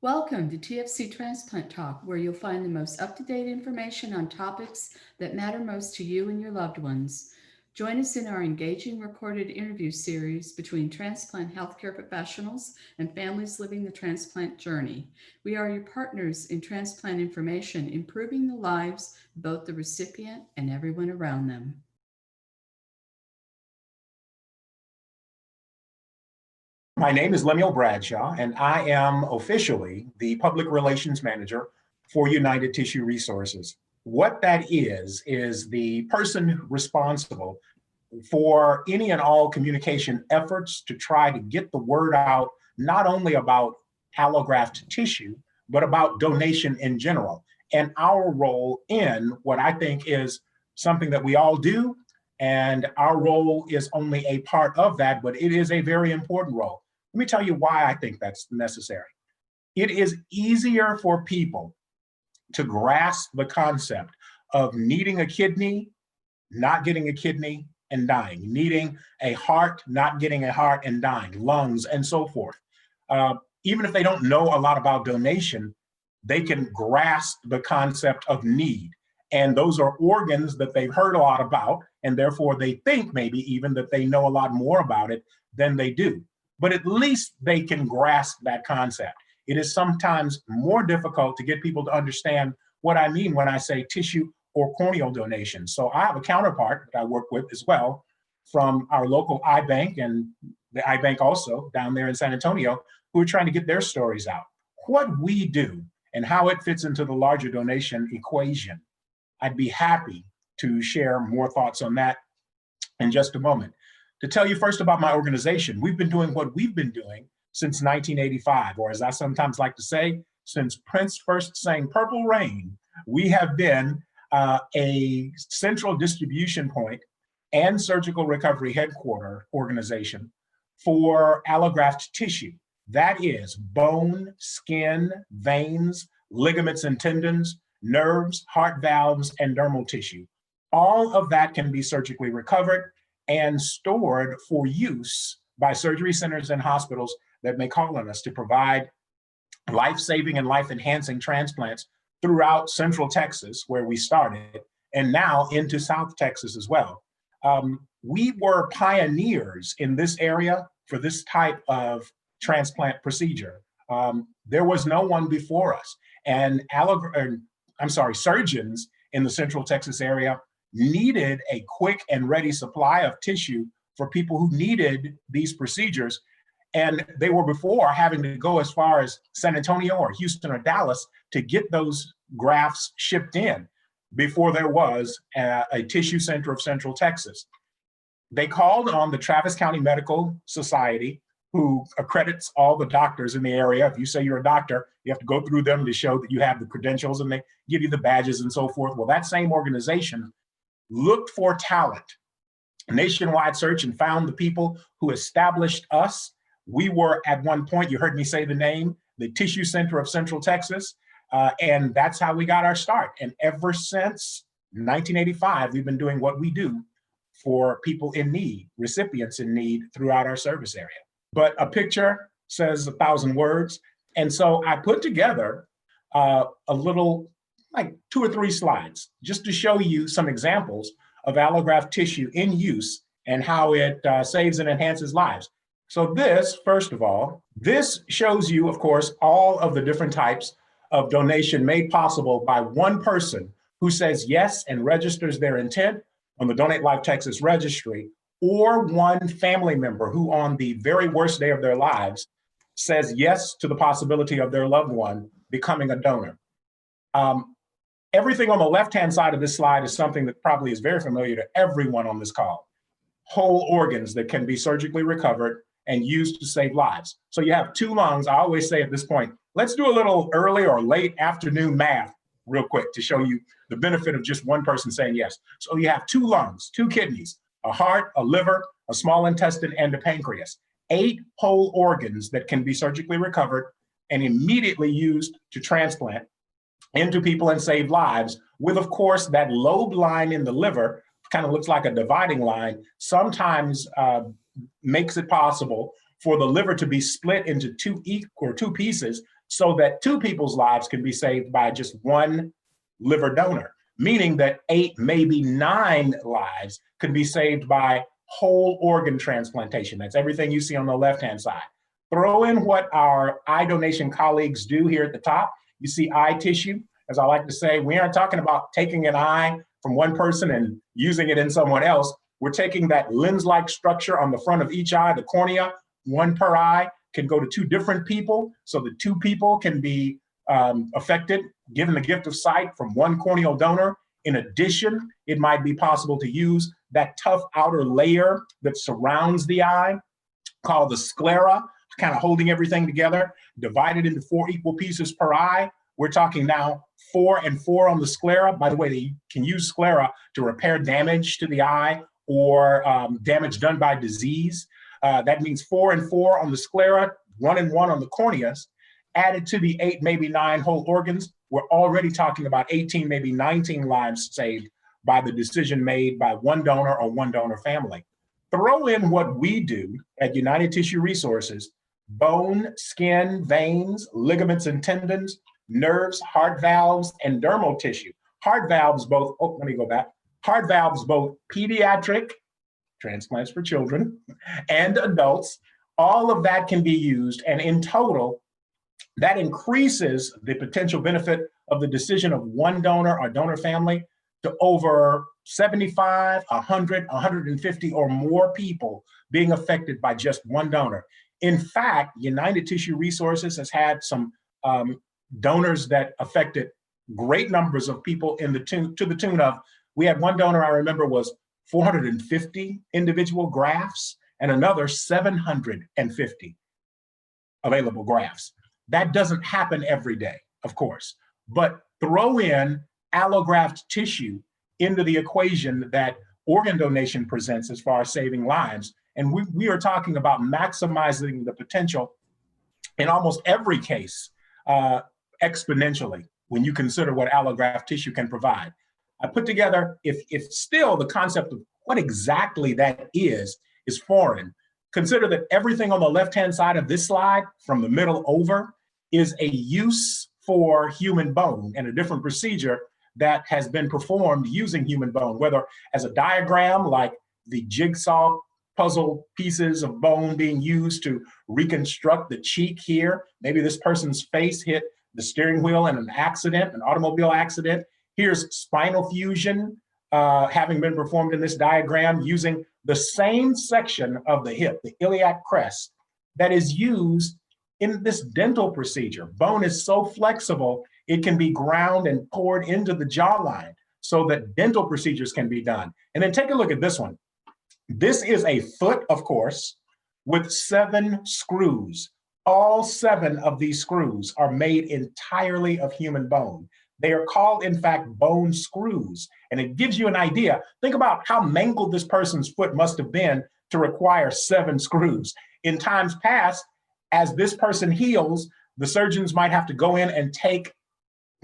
Welcome to TFC Transplant Talk, where you'll find the most up-to-date information on topics that matter most to you and your loved ones. Join us in our engaging recorded interview series between transplant healthcare professionals and families living the transplant journey. We are your partners in transplant information, improving the lives of both the recipient and everyone around them. My name is Lemuel Bradshaw, and I am officially the Public Relations Manager for United Tissue Resources. What that is the person responsible for any and all communication efforts to try to get the word out, not only about allograft tissue, but about donation in general, and our role in what I think is something that we all do, and our role is only a part of that, but it is a very important role. Let me tell you why I think that's necessary. It is easier for people to grasp the concept of needing a kidney, not getting a kidney, and dying, needing a heart, not getting a heart, and dying, lungs, and so forth. Even if they don't know a lot about donation, they can grasp the concept of need. And those are organs that they've heard a lot about, and therefore they think maybe even that they know a lot more about it than they do. But at least they can grasp that concept. It is sometimes more difficult to get people to understand what I mean when I say tissue or corneal donation. So I have a counterpart that I work with as well from our local eye bank and the eye bank also down there in San Antonio, who are trying to get their stories out. What we do and how it fits into the larger donation equation. I'd be happy to share more thoughts on that in just a moment. To tell you first about my organization, we've been doing what we've been doing since 1985, or as I sometimes like to say, since Prince first sang Purple Rain, we have been a central distribution point and surgical recovery headquarter organization for allograft tissue. That is bone, skin, veins, ligaments and tendons, nerves, heart valves, and dermal tissue. All of that can be surgically recovered and stored for use by surgery centers and hospitals that may call on us to provide life-saving and life-enhancing transplants throughout Central Texas, where we started, and now into South Texas as well. We were pioneers in this area for this type of transplant procedure. There was no one before us, and surgeons in the Central Texas area needed a quick and ready supply of tissue for people who needed these procedures. And they were before having to go as far as San Antonio or Houston or Dallas to get those grafts shipped in before there was a tissue center of Central Texas. They called on the Travis County Medical Society, who accredits all the doctors in the area. If you say you're a doctor, you have to go through them to show that you have the credentials, and they give you the badges and so forth. Well, that same organization looked for talent, a nationwide search, and found the people who established us. We were at one point, you heard me say the name, the Tissue Center of Central Texas, and that's how we got our start. And ever since 1985, we've been doing what we do for people in need, recipients in need throughout our service area. But a picture says 1,000 words. And so I put together a little, like 2 or 3 slides, just to show you some examples of allograft tissue in use and how it saves and enhances lives. So this, first of all, this shows you, of course, all of the different types of donation made possible by one person who says yes and registers their intent on the Donate Life Texas registry, or one family member who on the very worst day of their lives says yes to the possibility of their loved one becoming a donor. Everything on the left-hand side of this slide is something that probably is very familiar to everyone on this call. Whole organs that can be surgically recovered and used to save lives. So you have 2 lungs. I always say at this point, let's do a little early or late afternoon math real quick to show you the benefit of just one person saying yes. So you have 2 lungs, 2 kidneys, a heart, a liver, a small intestine, and a pancreas. 8 whole organs that can be surgically recovered and immediately used to transplant into people and save lives, with, of course, that lobe line in the liver, kind of looks like a dividing line, sometimes makes it possible for the liver to be split into 2 pieces so that two people's lives can be saved by just one liver donor, meaning that 8, maybe 9 lives could be saved by whole organ transplantation. That's everything you see on the left-hand side. Throw in what our eye donation colleagues do here at the top. You see eye tissue. As I like to say, we aren't talking about taking an eye from one person and using it in someone else. We're taking that lens-like structure on the front of each eye, the cornea, one per eye, can go to 2 different people, so the 2 people can be affected, given the gift of sight from one corneal donor. In addition, it might be possible to use that tough outer layer that surrounds the eye, called the sclera, kind of holding everything together, divided into 4 equal pieces per eye. We're talking now 4 and 4 on the sclera. By the way, they can use sclera to repair damage to the eye or damage done by disease. That means 4 and 4 on the sclera, 1 and 1 on the corneas. Added to the 8, maybe 9 whole organs, we're already talking about 18, maybe 19 lives saved by the decision made by one donor or one donor family. Throw in what we do at United Tissue Resources: bone, skin, veins, ligaments and tendons, nerves, heart valves, and dermal tissue. Heart valves both, heart valves both pediatric, transplants for children, and adults. All of that can be used, and in total, that increases the potential benefit of the decision of one donor or donor family to over 75, 100, 150 or more people being affected by just one donor. In fact, United Tissue Resources has had some donors that affected great numbers of people to the tune of, we had one donor I remember was 450 individual grafts and another 750 available grafts. That doesn't happen every day, of course, but throw in allograft tissue into the equation that organ donation presents as far as saving lives. And we are talking about maximizing the potential in almost every case exponentially when you consider what allograft tissue can provide. I put together, if still the concept of what exactly that is foreign, consider that everything on the left-hand side of this slide, from the middle over, is a use for human bone and a different procedure that has been performed using human bone, whether as a diagram, like the jigsaw puzzle pieces of bone being used to reconstruct the cheek here. Maybe this person's face hit the steering wheel in an accident, an automobile accident. Here's spinal fusion having been performed in this diagram using the same section of the hip, the iliac crest, that is used in this dental procedure. Bone is so flexible, it can be ground and poured into the jawline so that dental procedures can be done. And then take a look at this one. This is a foot, of course, with 7 screws. All 7 of these screws are made entirely of human bone. They are called, in fact, bone screws. And it gives you an idea. Think about how mangled this person's foot must have been to require 7 screws. In times past, as this person heals, the surgeons might have to go in and take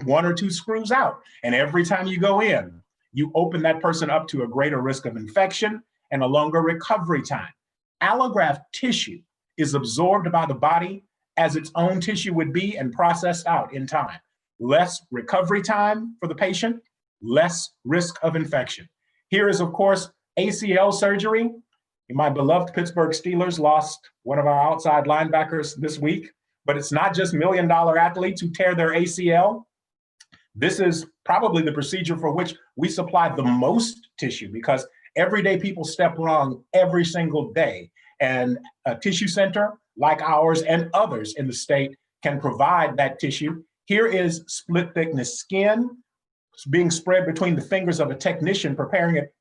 1 or 2 screws out. And every time you go in, you open that person up to a greater risk of infection and a longer recovery time. Allograft tissue is absorbed by the body as its own tissue would be and processed out in time. Less recovery time for the patient, less risk of infection. Here is, of course, ACL surgery. My beloved Pittsburgh Steelers lost one of our outside linebackers this week, but it's not just million-dollar athletes who tear their ACL. This is probably the procedure for which we supply the most tissue, because everyday people step wrong every single day. And a tissue center like ours and others in the state can provide that tissue. Here is split thickness skin being spread between the fingers of a technician preparing it,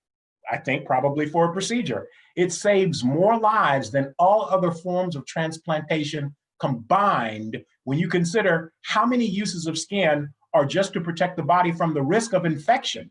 I think, probably for a procedure. It saves more lives than all other forms of transplantation combined when you consider how many uses of skin are just to protect the body from the risk of infection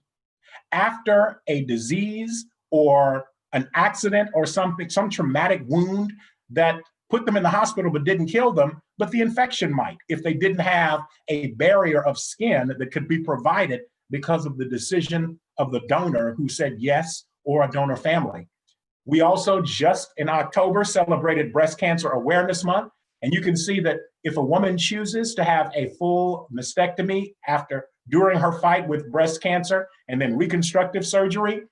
after a disease or an accident or something, some traumatic wound that put them in the hospital but didn't kill them, but the infection might if they didn't have a barrier of skin that could be provided because of the decision of the donor who said yes, or a donor family. We also just in October celebrated Breast Cancer Awareness Month. And you can see that if a woman chooses to have a full mastectomy during her fight with breast cancer and then reconstructive surgery,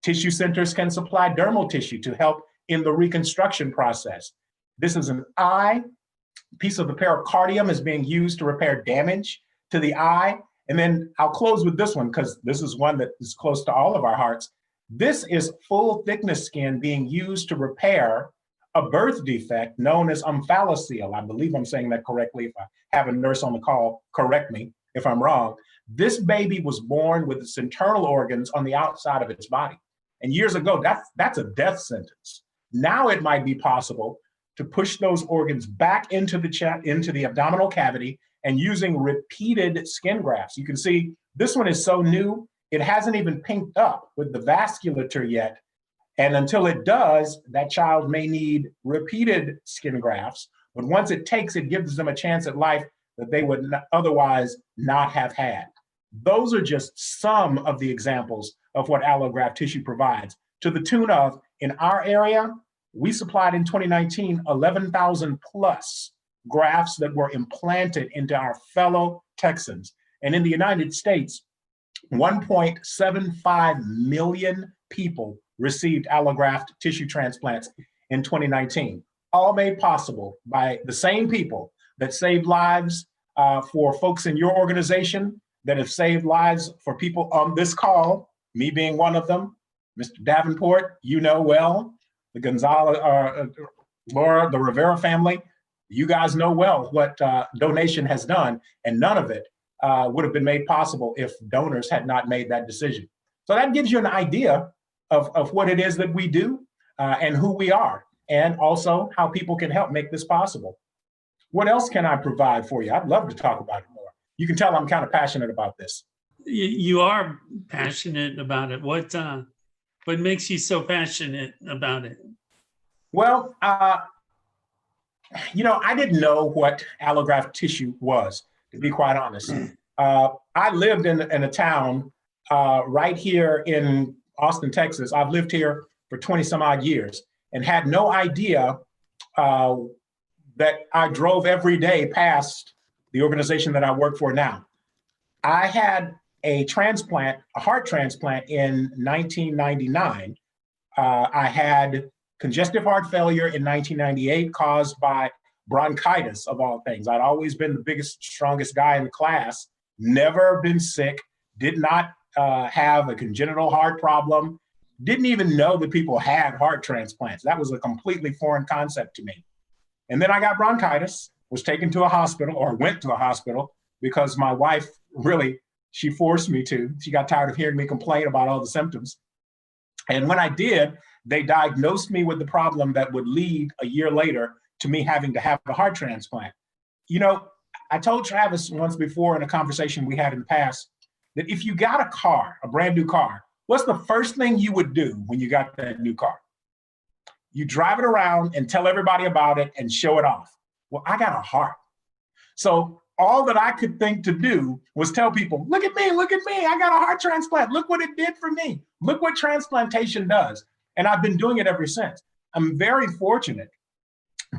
tissue centers can supply dermal tissue to help in the reconstruction process. This is an eye. Piece of the pericardium is being used to repair damage to the eye. And then I'll close with this one because this is one that is close to all of our hearts. This is full thickness skin being used to repair a birth defect known as omphalocele. I believe I'm saying that correctly. If I have a nurse on the call, correct me if I'm wrong. This baby was born with its internal organs on the outside of its body. And years ago, that's a death sentence. Now it might be possible to push those organs back into the abdominal cavity and using repeated skin grafts. You can see this one is so new, it hasn't even pinked up with the vasculature yet. And until it does, that child may need repeated skin grafts. But once it takes, it gives them a chance at life that they would otherwise not have had. Those are just some of the examples of what allograft tissue provides, to the tune of, in our area, we supplied in 2019 11,000 plus grafts that were implanted into our fellow Texans. And in the United States, 1.75 million people received allograft tissue transplants in 2019, all made possible by the same people that saved lives for folks in your organization, that have saved lives for people on this call, me being one of them. Mr. Davenport, you know well, the Gonzalez, Laura, the Rivera family, you guys know well what donation has done, and none of it would have been made possible if donors had not made that decision. So that gives you an idea of what it is that we do and who we are, and also how people can help make this possible. What else can I provide for you? I'd love to talk about it more. You can tell I'm kind of passionate about this. You are passionate about it. What makes you so passionate about it? Well, I didn't know what allograft tissue was, to be quite honest. I lived in a town right here in Austin, Texas. I've lived here for 20 some odd years and had no idea that I drove every day past the organization that I work for now. I had a heart transplant in 1999. I had congestive heart failure in 1998 caused by bronchitis, of all things. I'd always been the biggest, strongest guy in the class, never been sick, did not have a congenital heart problem, didn't even know that people had heart transplants. That was a completely foreign concept to me. And then I got bronchitis, was taken to a hospital, or went to a hospital, because my wife she forced me to. She got tired of hearing me complain about all the symptoms. And when I did, they diagnosed me with the problem that would lead a year later to me having to have a heart transplant. I told Travis once before in a conversation we had in the past that if you got a car, a brand new car, what's the first thing you would do when you got that new car? You drive it around and tell everybody about it and show it off. Well, I got a heart. So all that I could think to do was tell people, look at me, I got a heart transplant. Look what it did for me. Look what transplantation does. And I've been doing it ever since. I'm very fortunate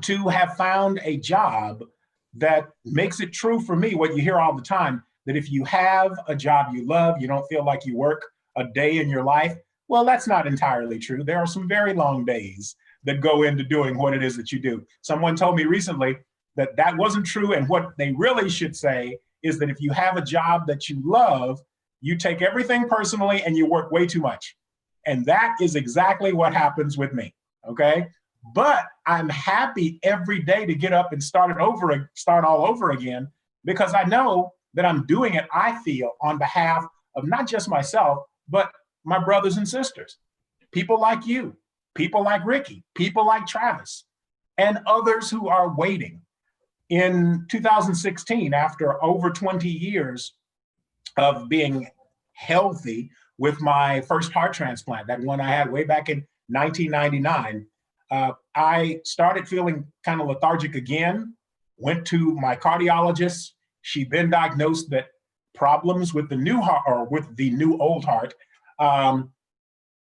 to have found a job that makes it true for me, what you hear all the time, that if you have a job you love, you don't feel like you work a day in your life. Well, that's not entirely true. There are some very long days that go into doing what it is that you do. Someone told me recently that that wasn't true. And what they really should say is that if you have a job that you love, you take everything personally and you work way too much. And that is exactly what happens with me, okay? But I'm happy every day to get up and start all over again, because I know that I'm doing it, I feel, on behalf of not just myself, but my brothers and sisters, people like you, people like Ricky, people like Travis, and others who are waiting. In 2016, after over 20 years of being healthy with my first heart transplant, that one I had way back in 1999, I started feeling kind of lethargic again, went to my cardiologist. She then diagnosed that problems with the new heart, or with the new old heart,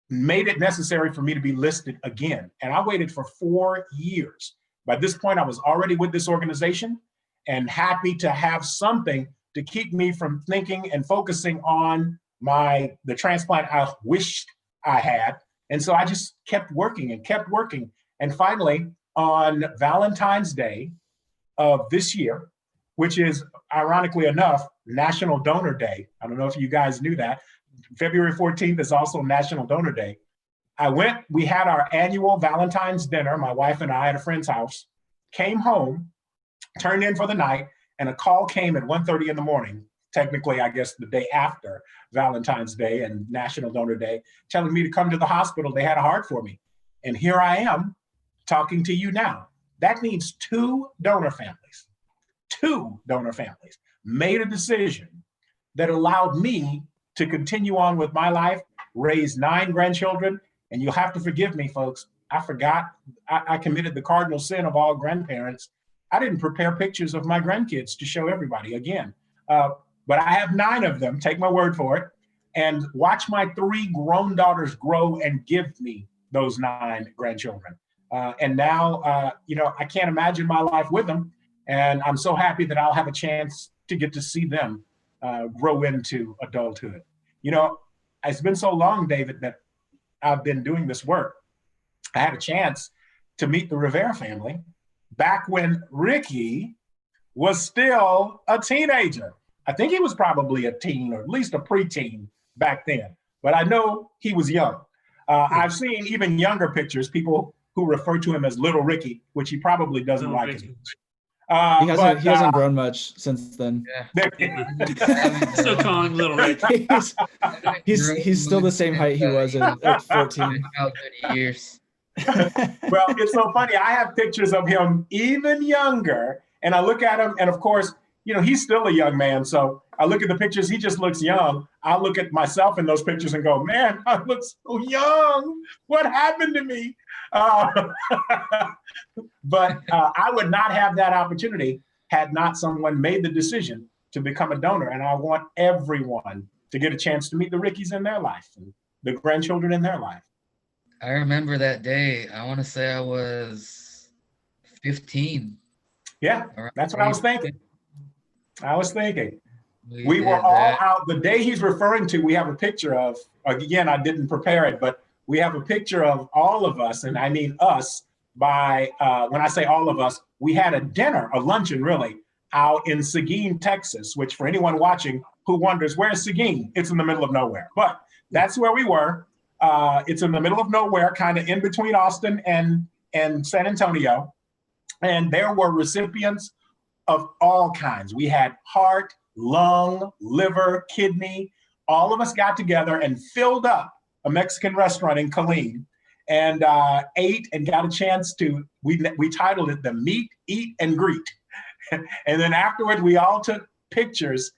made it necessary for me to be listed again. And I waited for 4 years By this point, I was already with this organization and happy to have something to keep me from thinking and focusing on the transplant I wished I had. And so I just kept working and kept working. And finally, on Valentine's Day of this year, which is ironically enough, National Donor Day. I don't know if you guys knew that. February 14th is also National Donor Day. We had our annual Valentine's dinner, my wife and I at a friend's house, came home, turned in for the night, and a call came at 1:30 in the morning, technically, I guess the day after Valentine's Day and National Donor Day, telling me to come to the hospital. They had a heart for me. And here I am talking to you now. That means two donor families made a decision that allowed me to continue on with my life, raise 9 grandchildren. And you'll have to forgive me, folks. I forgot, I committed the cardinal sin of all grandparents. I didn't prepare pictures of my grandkids to show everybody again. But I have 9 of them, take my word for it, and watch my 3 grown daughters grow and give me those 9 grandchildren. And now, I can't imagine my life with them. And I'm so happy that I'll have a chance to get to see them grow into adulthood. It's been so long, David, that I've been doing this work. I had a chance to meet the Rivera family back when Ricky was still a teenager. I think he was probably a teen or at least a preteen back then, but I know he was young. I've seen even younger pictures, people who refer to him as Little Ricky, which he probably doesn't like it. He hasn't grown much since then. Yeah. Still calling Little Ricky. he's still the same height he was at 14. Years. Well, it's so funny. I have pictures of him even younger, and I look at him, and of course, he's still a young man. So I look at the pictures, he just looks young. I look at myself in those pictures and go, man, I look so young. What happened to me? But I would not have that opportunity had not someone made the decision to become a donor. And I want everyone to get a chance to meet the Rickies in their life and the grandchildren in their life. I remember that day. I want to say I was 15. Yeah, that's what I was thinking. We were did all that. out. The day he's referring to, we have a picture of, again, I didn't prepare it, but we have a picture of all of us, and I mean us, when I say all of us, we had a luncheon really, out in Seguin, Texas, which for anyone watching who wonders, where's Seguin? It's in the middle of nowhere, but that's where we were. It's in the middle of nowhere, kind of in between Austin and San Antonio. And there were recipients of all kinds. We had heart, lung, liver, kidney. All of us got together and filled up a Mexican restaurant in Killeen and ate and got a chance to, we titled it the Meet, Eat, and Greet. And then afterward, we all took pictures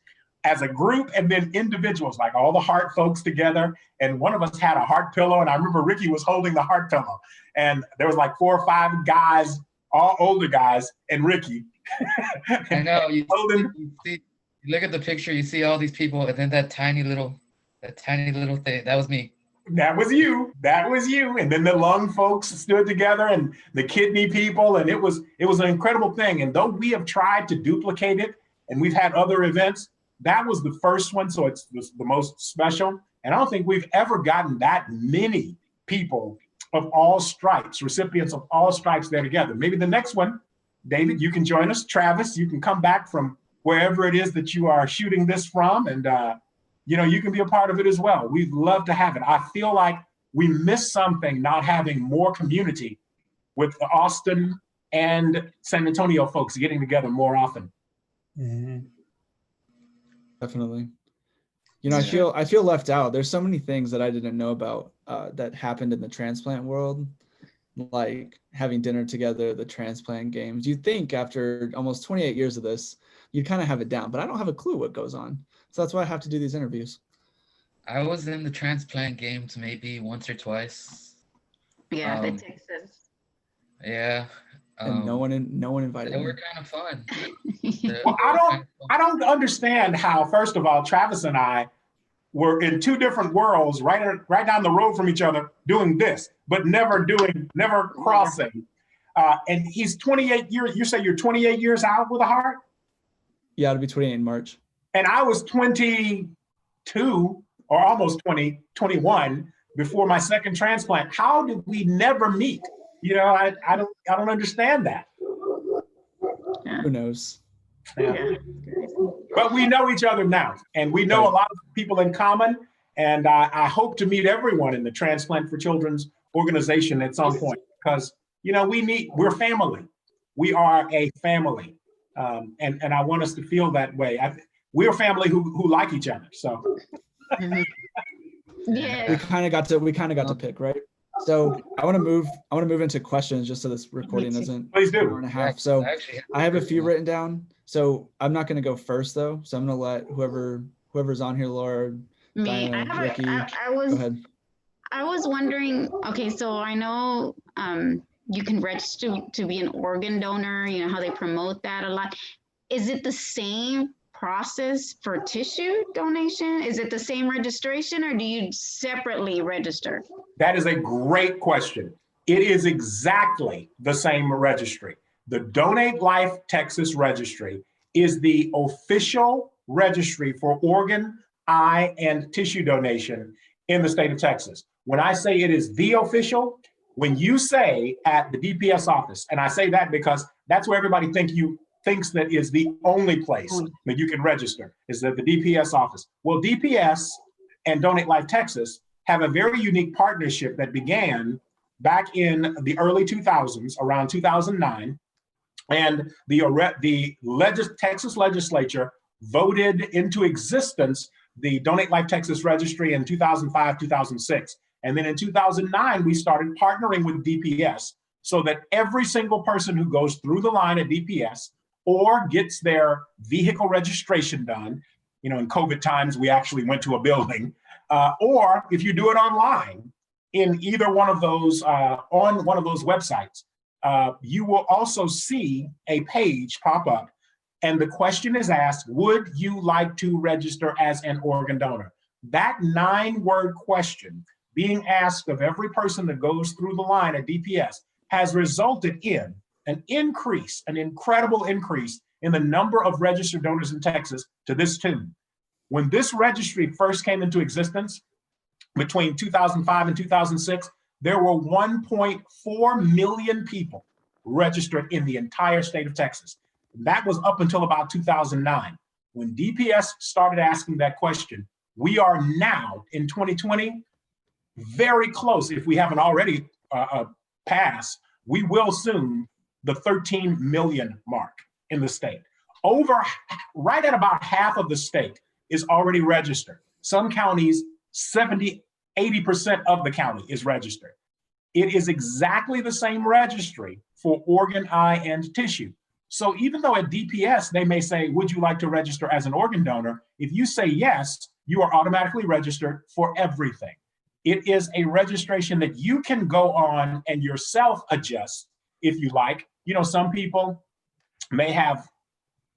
as a group and then individuals, like all the heart folks together. And one of us had a heart pillow. And I remember Ricky was holding the heart pillow. And there was like 4 or 5 guys, all older guys, and Ricky. I know. You look at the picture, you see all these people, and then that tiny little thing. That was me. That was you. And then the lung folks stood together and the kidney people. And it was an incredible thing. And though we have tried to duplicate it and we've had other events, that was the first one. So it's the most special. And I don't think we've ever gotten that many people of all stripes, recipients of all stripes there together. Maybe the next one, David, you can join us. Travis, you can come back from wherever it is that you are shooting this from. And, you can be a part of it as well. We'd love to have it. I feel like we missed something not having more community with the Austin and San Antonio folks getting together more often. Mm-hmm. Definitely. I feel left out. There's so many things that I didn't know about that happened in the transplant world, like having dinner together, the transplant games. You'd think after almost 28 years of this, you'd kind of have it down, but I don't have a clue what goes on. So that's why I have to do these interviews. I was in the transplant games maybe once or twice. Yeah, in Texas. Yeah. And no one invited They me. were kind of fun. Well, I don't understand how, first of all, Travis and I were in 2 different worlds, right down the road from each other, doing this, but never crossing. And he's 28 years, you say you're 28 years out with a heart? Yeah, it'll be 28 in March. And I was 22 or almost 21 before my second transplant. How did we never meet? You know, I don't understand that. Who knows? Yeah. But we know each other now, and we know a lot of people in common. And I hope to meet everyone in the Transplant for Children's organization at some point, because, you know, we're family. We are a family. And I want us to feel that way. We're a family who like each other. So Yeah. we kind of got to pick, right? So I want to move into questions just so this recording isn't please do. an hour and a half. So I have a few written down. So I'm not going to go first though. So I'm going to let whoever's on here, Laura, Me, Diana, Ricky, I go ahead. I was wondering, okay, so I know you can register to be an organ donor, you know how they promote that a lot. Is it the same process for tissue donation? Is it the same registration, or do you separately register? That is a great question. It is exactly the same registry. The Donate Life Texas Registry is the official registry for organ, eye, and tissue donation in the state of Texas. When I say it is the official, when you say at the DPS office, and I say that because that's where everybody thinks that is the only place that you can register, is at the DPS office. Well, DPS and Donate Life Texas have a very unique partnership that began back in the early 2000s, around 2009. And the Texas legislature voted into existence the Donate Life Texas Registry in 2005, 2006. And then in 2009, we started partnering with DPS so that every single person who goes through the line at DPS or gets their vehicle registration done, you know, in COVID times, we actually went to a building, or if you do it online in either one of those, on one of those websites, you will also see a page pop up. And the question is asked, would you like to register as an organ donor? That 9-word question being asked of every person that goes through the line at DPS has resulted in an increase, an incredible increase in the number of registered donors in Texas to this tune. When this registry first came into existence between 2005 and 2006, there were 1.4 million people registered in the entire state of Texas. That was up until about 2009. When DPS started asking that question, we are now in 2020, very close, if we haven't already passed, we will soon the 13 million mark in the state. Right at about half of the state is already registered. Some counties, 70, 80% of the county is registered. It is exactly the same registry for organ, eye, and tissue. So even though at DPS, they may say, would you like to register as an organ donor? If you say yes, you are automatically registered for everything. It is a registration that you can go on and yourself adjust if you like. You know, some people may have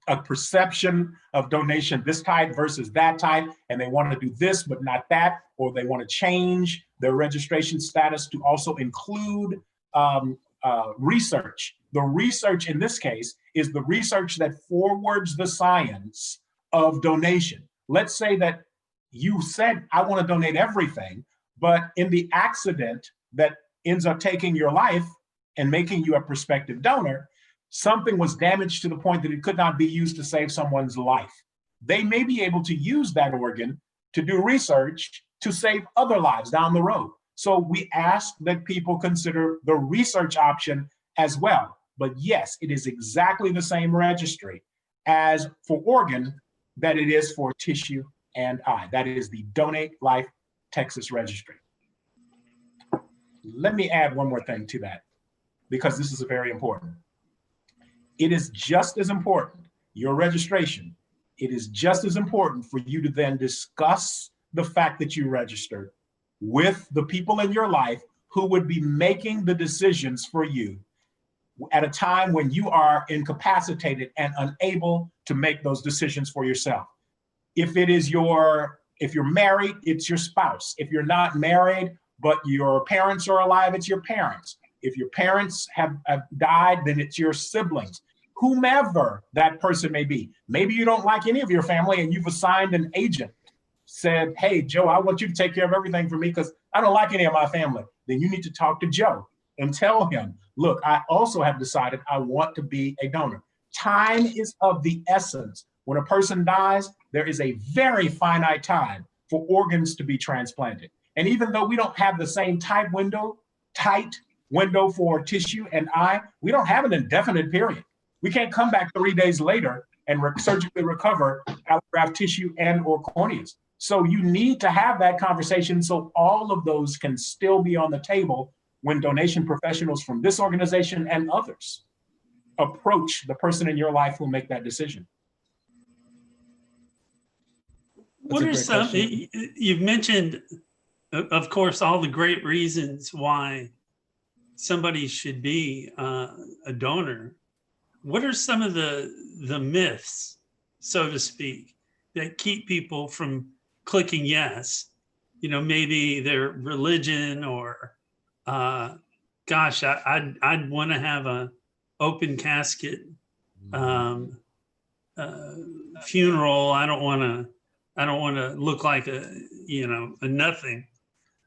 a perception of donation this type versus that type, and they want to do this but not that, or they want to change their registration status to also include research. The research in this case is the research that forwards the science of donation. Let's say that you said, I want to donate everything, but in the accident that ends up taking your life and making you a prospective donor, something was damaged to the point that it could not be used to save someone's life. They may be able to use that organ to do research to save other lives down the road. So we ask that people consider the research option as well. But yes, it is exactly the same registry as for organ that it is for tissue and eye. That is the Donate Life Texas Registry. Let me add one more thing to that, because this is very important. It is just as important, your registration, it is just as important for you to then discuss the fact that you registered with the people in your life who would be making the decisions for you at a time when you are incapacitated and unable to make those decisions for yourself. If you're married, it's your spouse. If you're not married, but your parents are alive, it's your parents. If your parents have died, then it's your siblings, whomever that person may be. Maybe you don't like any of your family and you've assigned an agent, said, hey, Joe, I want you to take care of everything for me because I don't like any of my family. Then you need to talk to Joe and tell him, look, I also have decided I want to be a donor. Time is of the essence. When a person dies, there is a very finite time for organs to be transplanted. And even though we don't have the same tight window for tissue and eye, we don't have an indefinite period. We can't come back 3 days later and surgically recover allograft tissue and or corneas. So you need to have that conversation so all of those can still be on the table when donation professionals from this organization and others approach the person in your life who will make that decision. What are some, you've mentioned, of course, all the great reasons why somebody should be a donor. What are some of the myths, so to speak, that keep people from clicking yes? You know, maybe their religion or, gosh, I'd want to have a open casket funeral. I don't want to look like a nothing.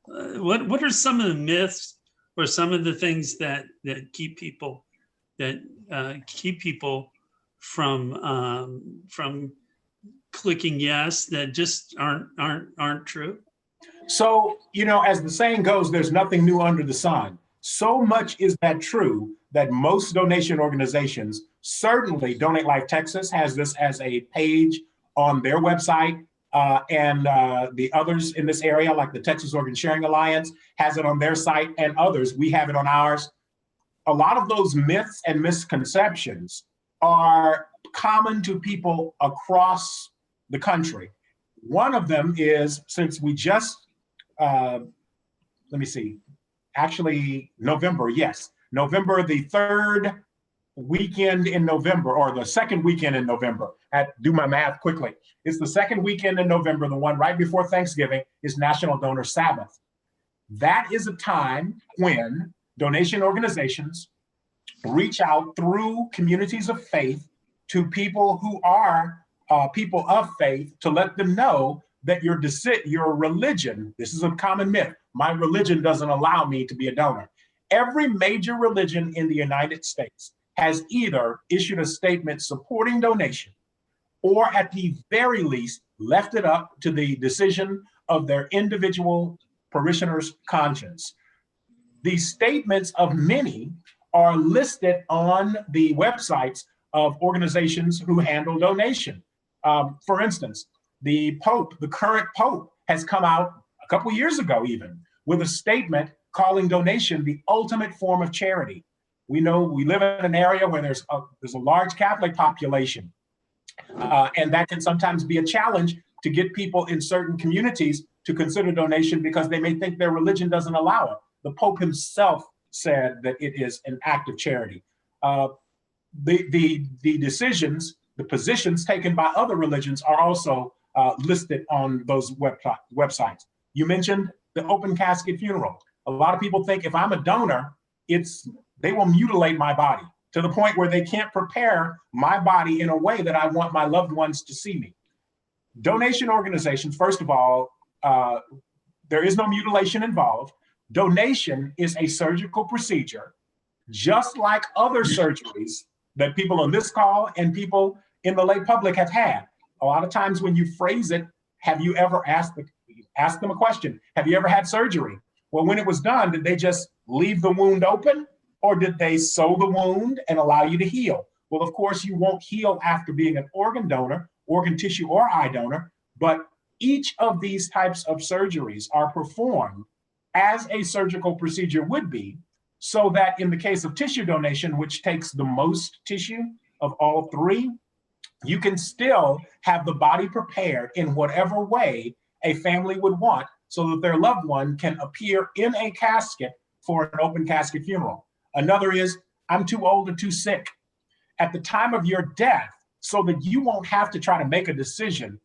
What are some of the myths or some of the things that keep people from clicking yes, that just aren't true? So, as the saying goes, there's nothing new under the sun. So much is that true that most donation organizations, certainly Donate Life Texas has this as a page on their website, and the others in this area, like the Texas Organ Sharing Alliance, has it on their site, and others, we have it on ours. A lot of those myths and misconceptions are common to people across the country. One of them is, since we just, November, the third weekend in November, or the second weekend in November. I had to do my math quickly. It's the second weekend in November, the one right before Thanksgiving, is National Donor Sabbath. That is a time when donation organizations reach out through communities of faith to people who are people of faith, to let them know that your religion, this is a common myth, my religion doesn't allow me to be a donor. Every major religion in the United States has either issued a statement supporting donation, or at the very least left it up to the decision of their individual parishioners' conscience. These statements of many are listed on the websites of organizations who handle donation. For instance, the current Pope, has come out a couple years ago even with a statement calling donation the ultimate form of charity. We know we live in an area where there's a large Catholic population, and that can sometimes be a challenge to get people in certain communities to consider donation because they may think their religion doesn't allow it. The Pope himself said that it is an act of charity. The decisions, the positions taken by other religions are also listed on those websites. You mentioned the open casket funeral. A lot of people think if I'm a donor, they will mutilate my body to the point where they can't prepare my body in a way that I want my loved ones to see me. Donation organizations, first of all, there is no mutilation involved. Donation is a surgical procedure, just like other surgeries that people on this call and people in the lay public have had. A lot of times when you phrase it, have you ever ask them a question? Have you ever had surgery? Well, when it was done, did they just leave the wound open, or did they sew the wound and allow you to heal? Well, of course, you won't heal after being an organ donor, organ tissue or eye donor, but each of these types of surgeries are performed as a surgical procedure would be, so that in the case of tissue donation, which takes the most tissue of all three, you can still have the body prepared in whatever way a family would want so that their loved one can appear in a casket for an open casket funeral. Another is, I'm too old or too sick. At the time of your death, so that you won't have to try to make a decision,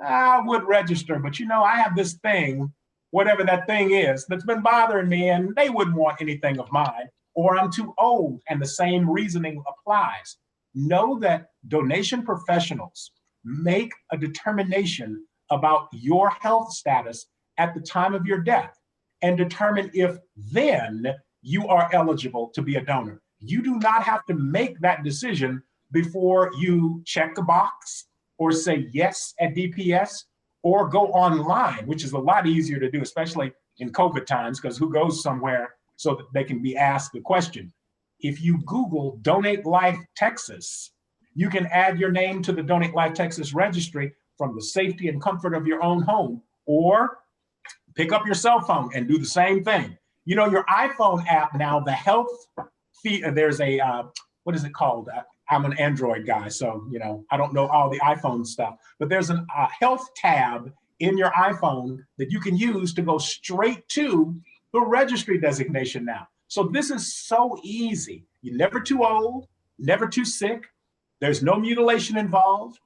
I would register, but I have this thing, whatever that thing is, that's been bothering me, and they wouldn't want anything of mine. or I'm too old, and the same reasoning applies. Know that donation professionals make a determination about your health status at the time of your death and determine if then you are eligible to be a donor. You do not have to make that decision before you check a box or say yes at DPS or go online, which is a lot easier to do, especially in COVID times, because who goes somewhere so that they can be asked the question? If you Google Donate Life Texas, you can add your name to the Donate Life Texas registry from the safety and comfort of your own home, or pick up your cell phone and do the same thing. You know, your iPhone app now, the health feed, there's a, what is it called? I'm an Android guy, so, you know, I don't know all the iPhone stuff, but there's a health tab in your iPhone that you can use to go straight to the registry designation now. So this is so easy. You're never too old, never too sick. There's no mutilation involved.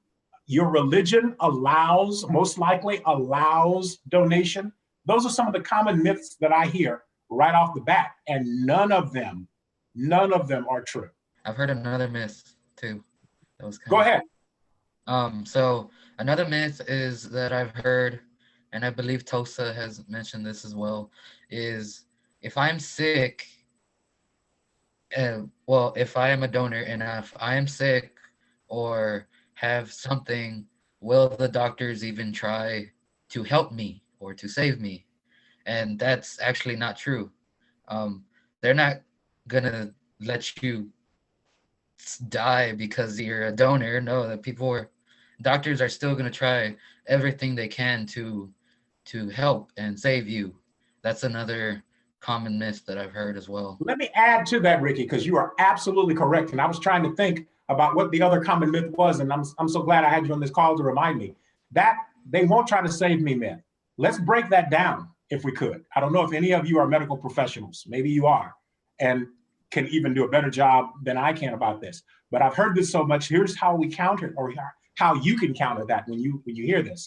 Your religion allows, most likely allows donation. Those are some of the common myths that I hear right off the bat, and none of them are true. I've heard another myth too. That was Go ahead. So another myth is that I've heard, and I believe Tosa has mentioned this as well, is if I'm sick, well, if I am a donor and if I am sick or have something, will the doctors even try to help me or to save me? And that's actually not true. They're not gonna let you die because you're a donor. No, doctors are still gonna try everything they can to help and save you. That's another common myth that I've heard as well. Let me add to that, Ricky, because you are absolutely correct. And I was trying to think about what the other common myth was, and I'm so glad I had you on this call to remind me. That they won't try to save me myth. Let's break that down if we could. I don't know if any of you are medical professionals. Maybe you are and can even do a better job than I can about this. But I've heard this so much. Here's how we counter, or how you can counter that when you hear this.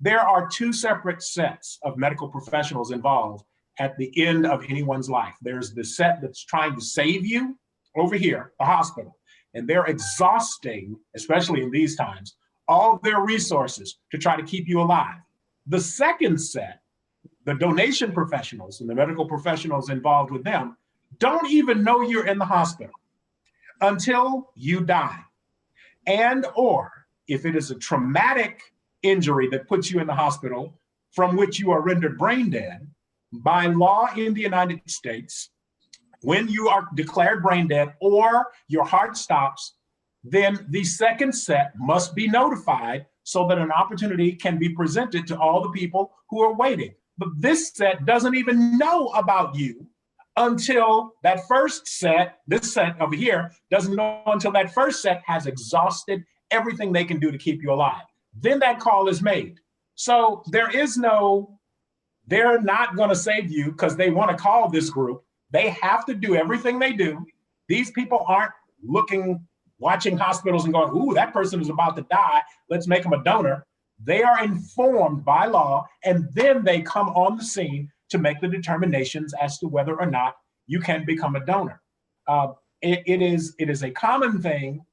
There are two separate sets of medical professionals involved at the end of anyone's life. There's the set that's trying to save you over here, the hospital, and they're exhausting, especially in these times, all their resources to try to keep you alive. The second set, the donation professionals and the medical professionals involved with them, don't even know you're in the hospital until you die. And or if it is a traumatic injury that puts you in the hospital from which you are rendered brain dead, by law in the United States, when you are declared brain dead or your heart stops, then the second set must be notified so that an opportunity can be presented to all the people who are waiting. But this set doesn't even know about you until that first set, this set over here, doesn't know until that first set has exhausted everything they can do to keep you alive. Then that call is made. So they're not going to save you because they want to call this group. They have to do everything they do. These people aren't watching hospitals and going, ooh, that person is about to die. Let's make them a donor. They are informed by law, and then they come on the scene to make the determinations as to whether or not you can become a donor. It is a common thing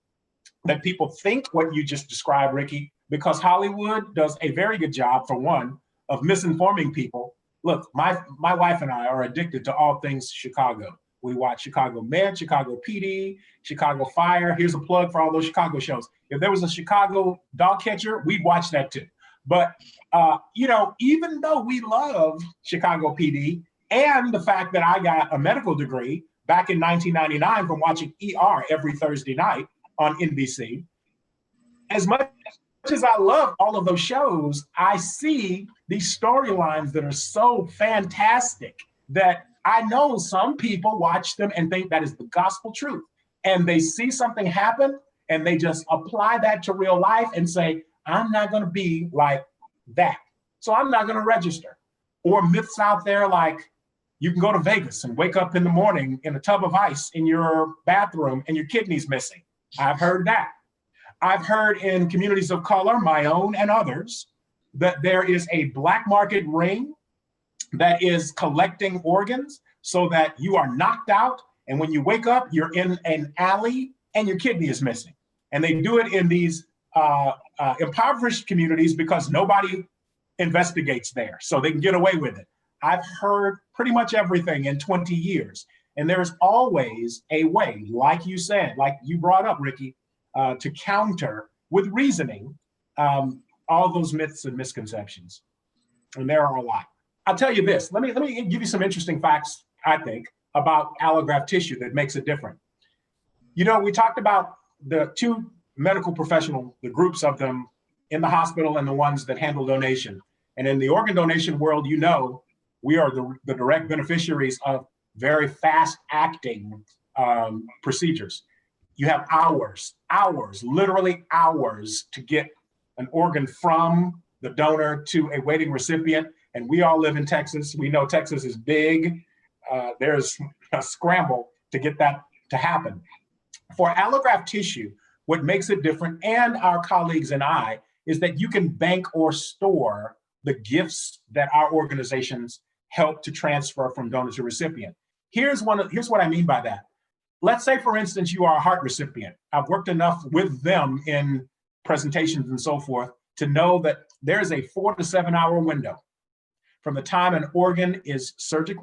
that people think what you just described, Ricky, because Hollywood does a very good job, for one, of misinforming people. Look, my wife and I are addicted to all things Chicago. We watch Chicago Med, Chicago PD, Chicago Fire. Here's a plug for all those Chicago shows. If there was a Chicago dog catcher, we'd watch that too. But, you know, even though we love Chicago PD and the fact that I got a medical degree back in 1999 from watching ER every Thursday night on NBC, as much as I love all of those shows, I see these storylines that are so fantastic that I know some people watch them and think that is the gospel truth. And they see something happen and they just apply that to real life and say, I'm not going to be like that, so I'm not going to register. Or myths out there like you can go to Vegas and wake up in the morning in a tub of ice in your bathroom and your kidney's missing. I've heard that. I've heard in communities of color, my own and others, that there is a black market ring that is collecting organs so that you are knocked out And when you wake up, you're in an alley and your kidney is missing. And they do it in these impoverished communities because nobody investigates there, so they can get away with it. I've heard pretty much everything in 20 years. And there's always a way, like you said, like you brought up, Ricky, to counter with reasoning all those myths and misconceptions. And there are a lot. I'll tell you this. Let me give you some interesting facts, I think, about allograft tissue that makes it different. You know, we talked about the two medical professional, the groups of them in the hospital and the ones that handle donation. And in the organ donation world, you know, we are the direct beneficiaries of very fast acting procedures. You have hours, literally hours to get an organ from the donor to a waiting recipient. And we all live in Texas. We know Texas is big. There's a scramble to get that to happen. For allograft tissue, what makes it different, and our colleagues and I, is that you can bank or store the gifts that our organizations help to transfer from donor to recipient. Here's what I mean by that. Let's say, for instance, you are a heart recipient. I've worked enough with them in presentations and so forth to know that there's a 4 to 7 hour window from the time an organ is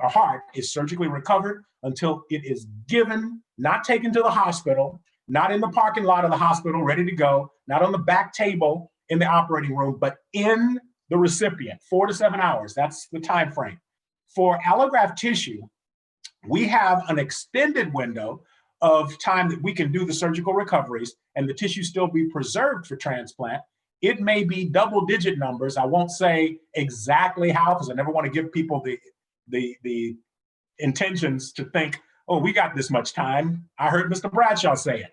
a heart is surgically recovered until it is given, not taken to the hospital, not in the parking lot of the hospital ready to go, not on the back table in the operating room, but in the recipient. 4 to 7 hours, that's the time frame. For allograft tissue, we have an extended window of time that we can do the surgical recoveries and the tissue still be preserved for transplant. It may be double-digit numbers. I won't say exactly how, because I never want to give people the intentions to think, oh, we got this much time. I heard Mr. Bradshaw say it.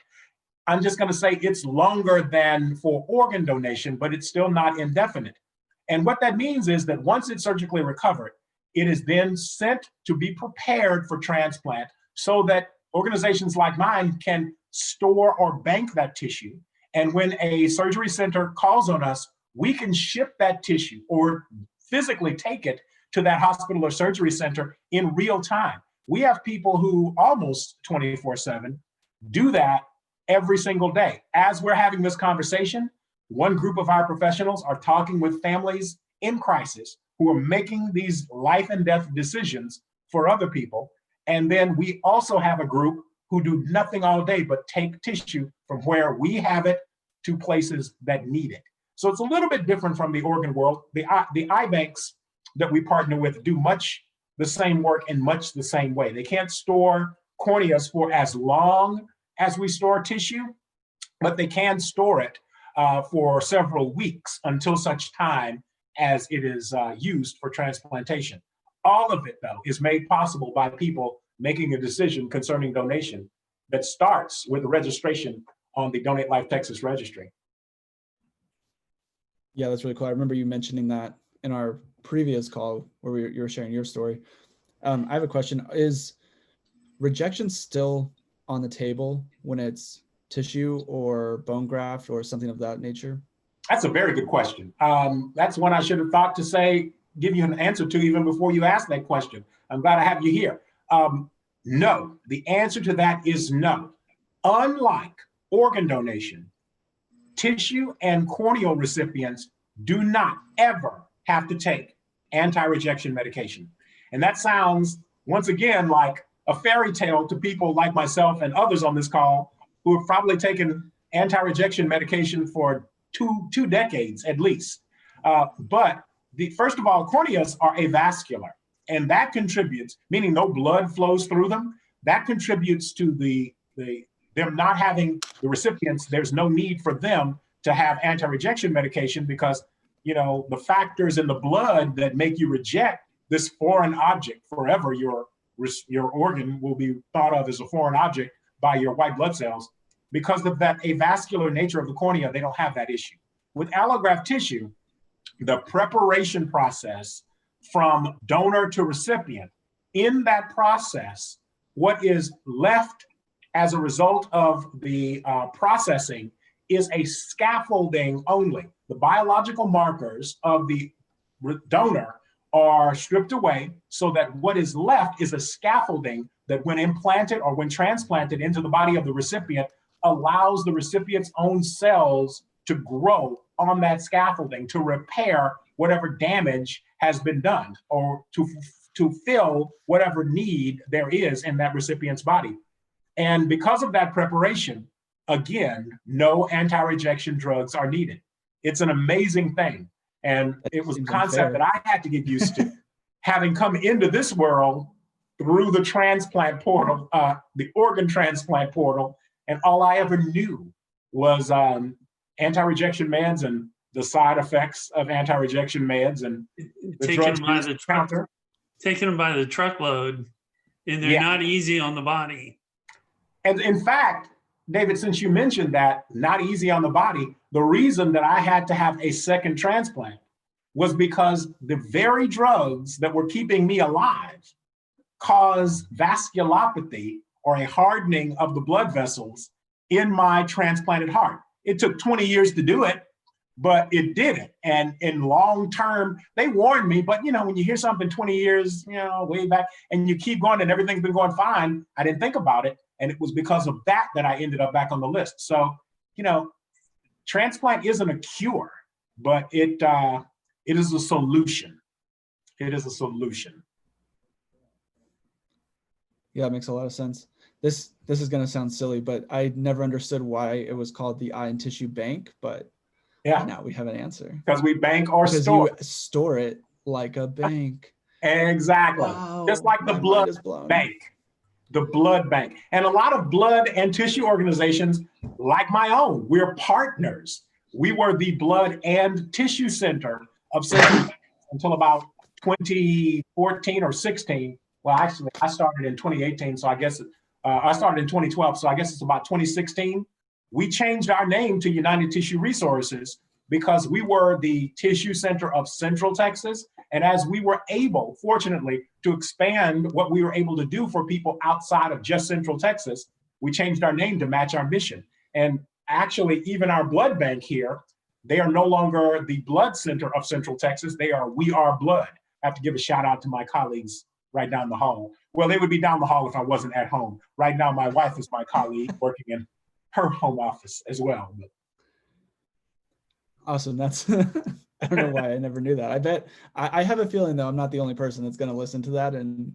I'm just going to say it's longer than for organ donation, but it's still not indefinite. And what that means is that once it's surgically recovered, it is then sent to be prepared for transplant so that organizations like mine can store or bank that tissue. And when a surgery center calls on us, we can ship that tissue or physically take it to that hospital or surgery center in real time. We have people who almost 24/7 do that every single day. As we're having this conversation, one group of our professionals are talking with families in crisis who are making these life and death decisions for other people. And then we also have a group who do nothing all day but take tissue from where we have it to places that need it. So it's a little bit different from the organ world. The eye banks that we partner with do much the same work in much the same way. They can't store corneas for as long as we store tissue, but they can store it for several weeks until such time as it is used for transplantation. All of it, though, is made possible by people making a decision concerning donation that starts with the registration on the Donate Life Texas registry. Yeah, that's really cool. I remember you mentioning that in our previous call where you were sharing your story. I have a question. Is rejection still on the table when it's tissue or bone graft or something of that nature? That's a very good question. That's one I should have thought to give you an answer to even before you asked that question. I'm glad I have you here. No, the answer to that is no. Unlike organ donation, tissue and corneal recipients do not ever have to take anti-rejection medication. And that sounds, once again, like a fairy tale to people like myself and others on this call who have probably taken anti-rejection medication for two decades at least. But first of all, corneas are avascular, and that contributes, meaning no blood flows through them. That contributes to them not having the recipients. There's no need for them to have anti-rejection medication because, you know, the factors in the blood that make you reject this foreign object forever, your organ will be thought of as a foreign object by your white blood cells. Because of that avascular nature of the cornea, they don't have that issue. With allograft tissue, the preparation process from donor to recipient, in that process, what is left as a result of the processing is a scaffolding only. The biological markers of the donor are stripped away so that what is left is a scaffolding that when implanted or when transplanted into the body of the recipient allows the recipient's own cells to grow on that scaffolding to repair whatever damage has been done or to fill whatever need there is in that recipient's body. And because of that preparation, again, no anti-rejection drugs are needed. It's an amazing thing. And it was a concept that I had to get used to, having come into this world through the transplant portal, the organ transplant portal, and all I ever knew was anti-rejection meds and the side effects of anti-rejection meds and the taking them by the truckload, and they're not easy on the body. And in fact, David, since you mentioned that, not easy on the body, the reason that I had to have a second transplant was because the very drugs that were keeping me alive caused vasculopathy, or a hardening of the blood vessels in my transplanted heart. It took 20 years to do it, but it did it. And in long term, they warned me, but when you hear something 20 years, way back, and you keep going and everything's been going fine, I didn't think about it. And it was because of that I ended up back on the list. So, transplant isn't a cure, but it is a solution. It is a solution. Yeah, it makes a lot of sense. This is going to sound silly, but I never understood why it was called the Eye and Tissue Bank, but now we have an answer. Because we bank or store. You store it like a bank. Exactly. Wow, just like the blood bank. The blood bank. And a lot of blood and tissue organizations like my own, we're partners. We were the blood and tissue center of Central until about 2014 or 16. Well, actually, I started in 2018, so I guess I started in 2012, so I guess it's about 2016. We changed our name to United Tissue Resources because we were the tissue center of Central Texas. And as we were able, fortunately, to expand what we were able to do for people outside of just Central Texas, we changed our name to match our mission. And actually, even our blood bank here, they are no longer the blood center of Central Texas. They are We Are Blood. I have to give a shout out to my colleagues right down the hall. Well, they would be down the hall if I wasn't at home. Right now, my wife is my colleague working in her home office as well. Awesome. That's, I don't know why I never knew that. I bet, I have a feeling though, I'm not the only person that's going to listen to that and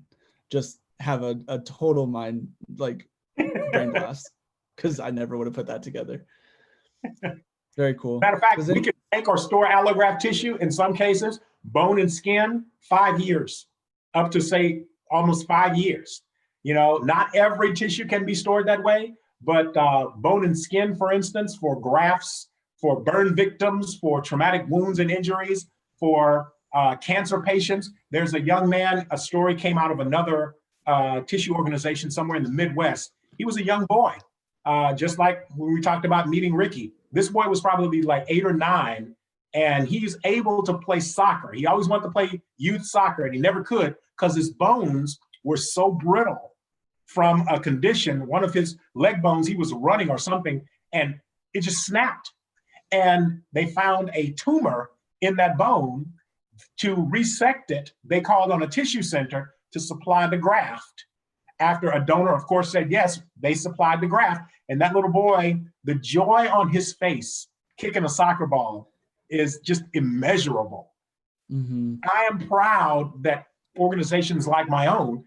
just have a total mind, like brain blast, because I never would have put that together. Very cool. Matter of fact, we can make or store allograft tissue in some cases, bone and skin, 5 years, up to say almost 5 years. Not every tissue can be stored that way, but bone and skin, for instance, for grafts, for burn victims, for traumatic wounds and injuries, for cancer patients. There's a young man, a story came out of another tissue organization somewhere in the Midwest. He was a young boy, just like when we talked about meeting Ricky. This boy was probably like 8 or 9, and he's able to play soccer. He always wanted to play youth soccer, and he never could because his bones were so brittle from a condition. One of his leg bones, he was running or something, and it just snapped. And they found a tumor in that bone. To resect it, they called on a tissue center to supply the graft. After a donor, of course, said yes, they supplied the graft. And that little boy, the joy on his face, kicking a soccer ball is just immeasurable. Mm-hmm. I am proud that organizations like my own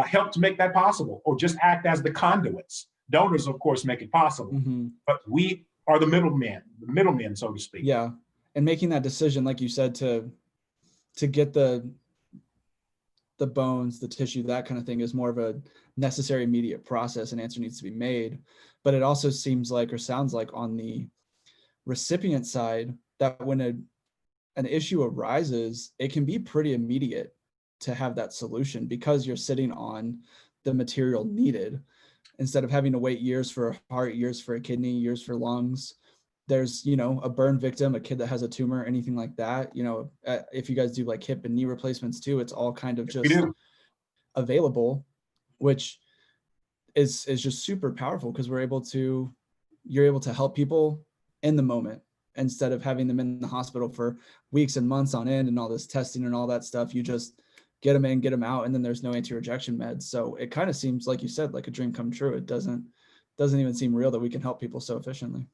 helped make that possible, or just act as the conduits. Donors, of course, make it possible, but we are the middlemen, so to speak. Yeah, and making that decision, like you said, to get the bones, the tissue, that kind of thing is more of a necessary immediate process. An answer needs to be made, but it also seems like, or sounds like, on the recipient side, that when an issue arises, it can be pretty immediate to have that solution because you're sitting on the material needed instead of having to wait years for a heart, years for a kidney, years for lungs. There's, a burn victim, a kid that has a tumor, anything like that. If you guys do like hip and knee replacements too, it's all kind of just available, which is just super powerful because you're able to help people in the moment instead of having them in the hospital for weeks and months on end and all this testing and all that stuff. You just get them in, get them out, and then there's no anti-rejection meds. So it kind of seems, like you said, like a dream come true. It doesn't even seem real that we can help people so efficiently.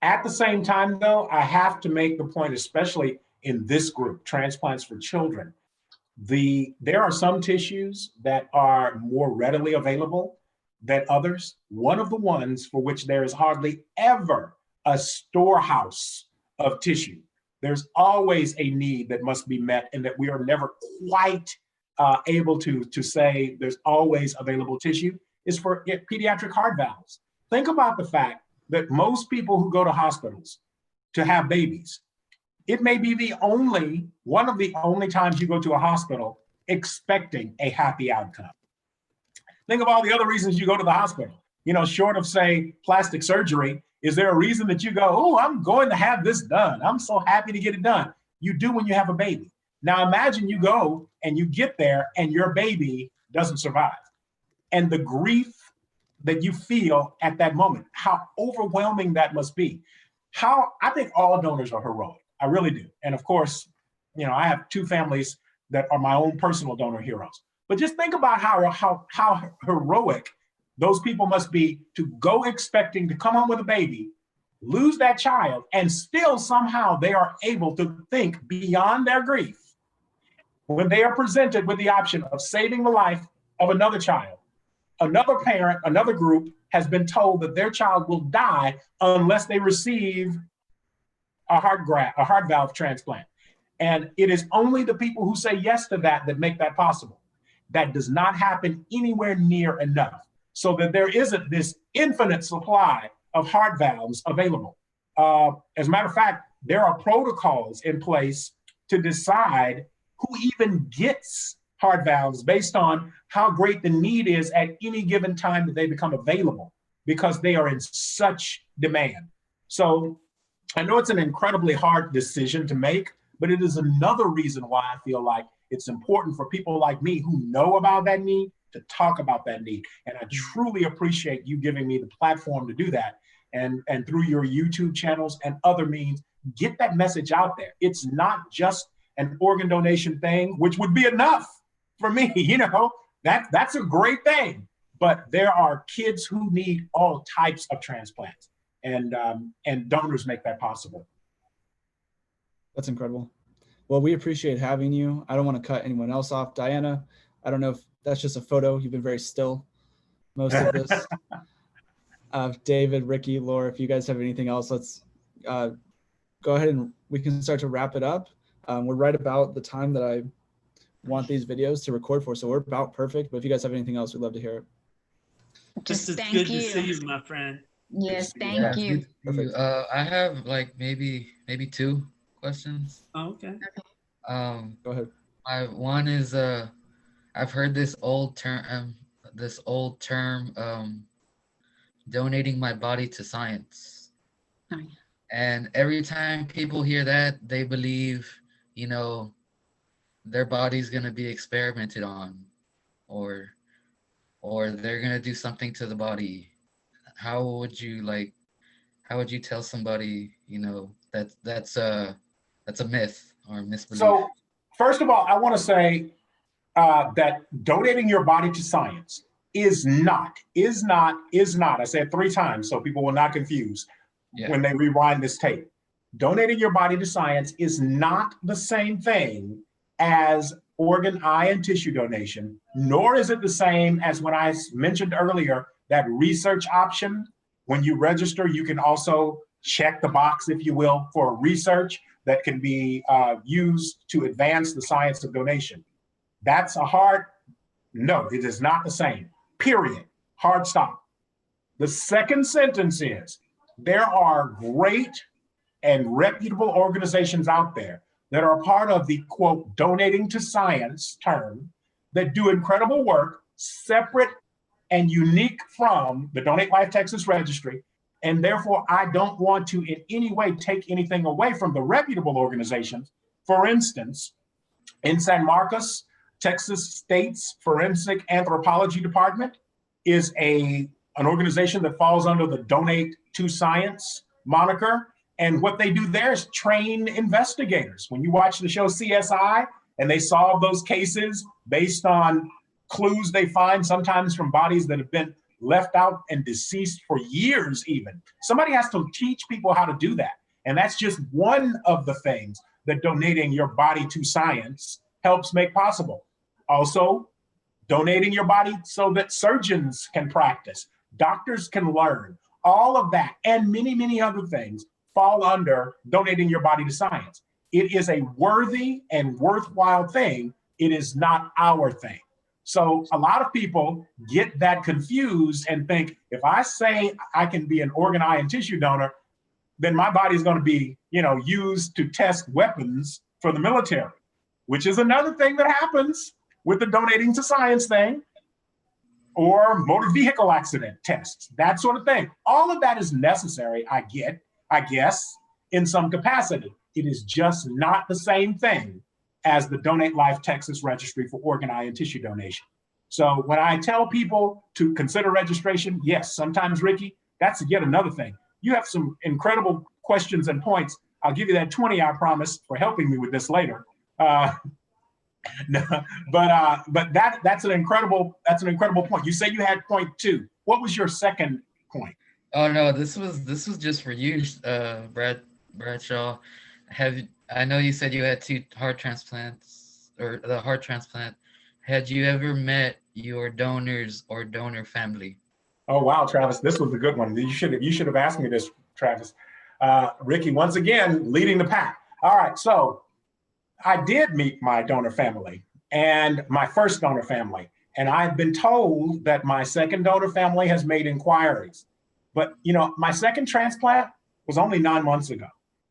At the same time, though, I have to make the point, especially in this group, transplants for children, there are some tissues that are more readily available than others. One of the ones for which there is hardly ever a storehouse of tissue. There's always a need that must be met, and that we are never quite able to say there's always available tissue, is for pediatric heart valves. Think about the fact that most people who go to hospitals to have babies, it may be one of the only times you go to a hospital expecting a happy outcome. Think of all the other reasons you go to the hospital. Short of, say, plastic surgery, is there a reason that you go, oh, I'm going to have this done, I'm so happy to get it done? You do when you have a baby. Now imagine you go and you get there and your baby doesn't survive. And the grief that you feel at that moment, how overwhelming that must be. I think all donors are heroic. I really do. And of course, I have two families that are my own personal donor heroes. But just think about how heroic those people must be to go expecting to come home with a baby, lose that child, and still somehow they are able to think beyond their grief when they are presented with the option of saving the life of another child. Another parent, another group has been told that their child will die unless they receive a heart valve transplant. And it is only the people who say yes to that make that possible. That does not happen anywhere near enough, so that there isn't this infinite supply of heart valves available. As a matter of fact, there are protocols in place to decide who even gets heart valves based on how great the need is at any given time that they become available, because they are in such demand. So I know it's an incredibly hard decision to make, but it is another reason why I feel like it's important for people like me who know about that need to talk about that need. And I truly appreciate you giving me the platform to do that. And through your YouTube channels and other means, get that message out there. It's not just an organ donation thing, which would be enough for me, that's a great thing. But there are kids who need all types of transplants, and donors make that possible. That's incredible. Well, we appreciate having you. I don't want to cut anyone else off. Diana, I don't know if that's just a photo. You've been very still most of this. David, Ricky, Laura, if you guys have anything else, let's go ahead and we can start to wrap it up. We're right about the time that I want these videos to record for, so we're about perfect. But if you guys have anything else, we'd love to hear it. Just it's good to see you, my friend. Yes, thank you. I have like maybe 2 questions. Oh, okay. Go ahead. One is I've heard this old term donating my body to science. Oh, yeah. And every time people hear that, they believe, their body's gonna be experimented on, or they're gonna do something to the body. How would you tell somebody, that's a myth or misbelief? So first of all, I want to say that donating your body to science is not, I said 3 times so people will not confuse when they rewind this tape. Donating your body to science is not the same thing as organ, eye, and tissue donation, nor is it the same as when I mentioned earlier that research option. When you register, you can also check the box, if you will, for research that can be used to advance the science of donation. That's a hard no, it is not the same, period, hard stop. The second sentence is, there are great and reputable organizations out there that are part of the, quote, donating to science term that do incredible work, separate and unique from the Donate Life Texas Registry. And therefore, I don't want to in any way take anything away from the reputable organizations. For instance, in San Marcos, Texas State's Forensic Anthropology Department is an organization that falls under the Donate to Science moniker. And what they do there is train investigators. When you watch the show CSI and they solve those cases based on clues they find, sometimes from bodies that have been left out and deceased for years even. Somebody has to teach people how to do that. And that's just one of the things that donating your body to science helps make possible. Also, donating your body so that surgeons can practice, doctors can learn, all of that and many, many other things fall under donating your body to science. It is a worthy and worthwhile thing. It is not our thing. So a lot of people get that confused and think, if I say I can be an organ, eye, and tissue donor, then my body is going to be, used to test weapons for the military, which is another thing that happens with the donating to science thing, or motor vehicle accident tests, that sort of thing. All of that is necessary, I guess, in some capacity. It is just not the same thing as the Donate Life Texas Registry for Organ, Eye, and Tissue Donation. So when I tell people to consider registration, yes, sometimes, Ricky, that's yet another thing. You have some incredible questions and points. I'll give you that 20, I promise, for helping me with this later. But that's an incredible point. You say you had point 2. What was your second point? Oh no, this was just for you, Bradshaw. I know you said you had 2 heart transplants, or the heart transplant. Had you ever met your donors or donor family? Oh wow, Travis, this was a good one. You should have asked me this, Travis. Ricky, once again, leading the pack. All right, so I did meet my donor family and my first donor family, and I've been told that my second donor family has made inquiries. But my second transplant was only 9 months ago.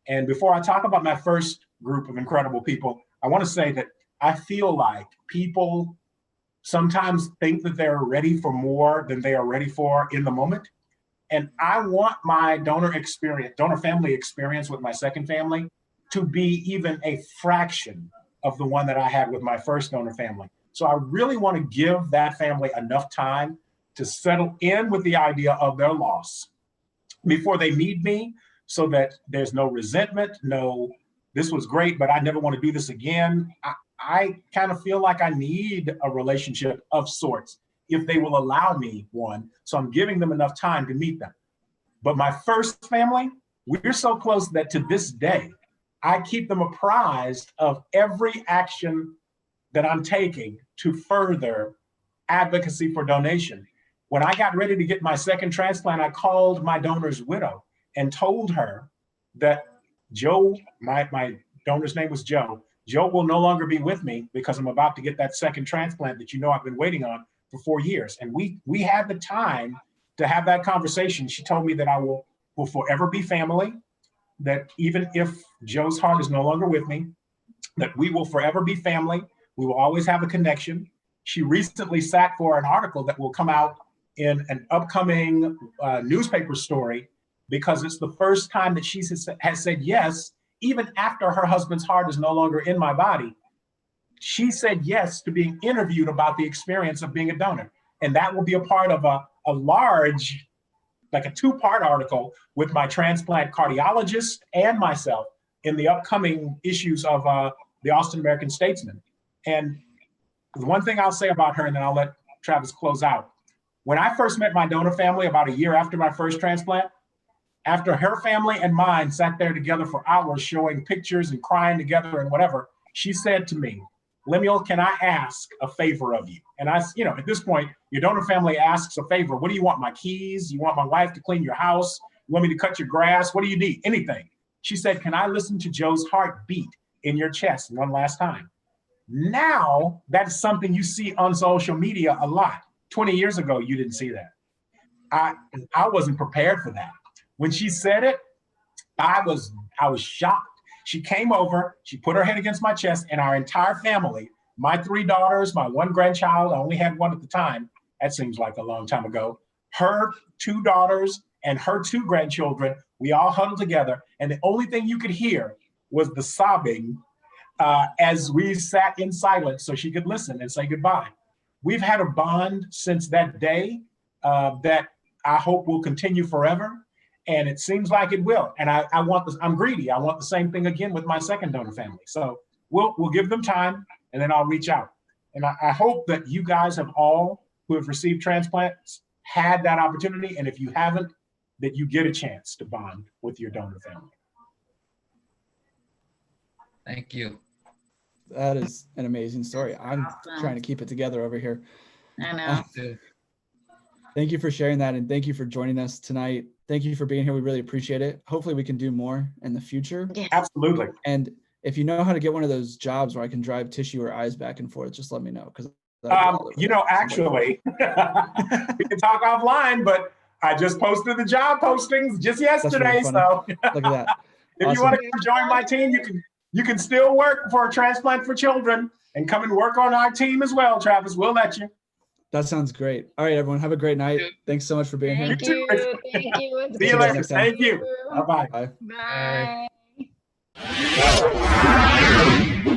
And before I talk about my first group of incredible people, I want to say that I feel like people sometimes think that they're ready for more than they are ready for in the moment. And I want my donor family experience with my second family to be even a fraction of the one that I had with my first donor family. So I really want to give that family enough time to settle in with the idea of their loss before they meet me, so that there's no resentment, no, this was great, but I never want to do this again. I kind of feel like I need a relationship of sorts if they will allow me one. So I'm giving them enough time to meet them. But my first family, we're so close that to this day, I keep them apprised of every action that I'm taking to further advocacy for donation. When I got ready to get my second transplant, I called my donor's widow and told her that Joe, my donor's name was Joe, Joe will no longer be with me because I'm about to get that second transplant that I've been waiting on for 4 years. And we had the time to have that conversation. She told me that I will forever be family, that even if Joe's heart is no longer with me, that we will forever be family. We will always have a connection. She recently sat for an article that will come out in an upcoming newspaper story, because it's the first time that she has said yes, even after her husband's heart is no longer in my body. She said yes to being interviewed about the experience of being a donor. And that will be a part of a large, like a 2-part article with my transplant cardiologist and myself in the upcoming issues of the Austin American Statesman. And the one thing I'll say about her, and then I'll let Travis close out. When I first met my donor family about a year after my first transplant, after her family and mine sat there together for hours showing pictures and crying together and whatever, she said to me, Lemuel, can I ask a favor of you? And I, at this point, your donor family asks a favor. What do you want? My keys? You want my wife to clean your house? You want me to cut your grass? What do you need? Anything. She said, can I listen to Joe's heart beat in your chest one last time? Now, that's something you see on social media a lot. 20 years ago, you didn't see that. I wasn't prepared for that. When she said it, I was shocked. She came over, she put her head against my chest, and our entire family, my 3 daughters, my 1 grandchild, I only had 1 at the time. That seems like a long time ago. Her 2 daughters and her 2 grandchildren, we all huddled together. And the only thing you could hear was the sobbing as we sat in silence so she could listen and say goodbye. We've had a bond since that day that I hope will continue forever. And it seems like it will. And I want this, I'm greedy. I want the same thing again with my second donor family. So we'll give them time, and then I'll reach out. And I hope that you guys have all who have received transplants had that opportunity. And if you haven't, that you get a chance to bond with your donor family. Thank you. That is an amazing story. I'm trying to keep it together over here. I know. Thank you for sharing that, and thank you for joining us tonight. Thank you for being here. We really appreciate it. Hopefully we can do more in the future. Yes. Absolutely. And if you know how to get one of those jobs where I can drive tissue or eyes back and forth, just let me know. Because You know, actually, we can talk offline, but I just posted the job postings just yesterday. really So look at that. if you want to join my team, you can still work for a Transplant for Children and come and work on our team as well, Travis. We'll let you. That sounds great. All right, everyone. Have a great night. Thanks so much for being here. Thank you. Thank you. See you later. Next time. Thank you. Bye-bye. Bye. Bye.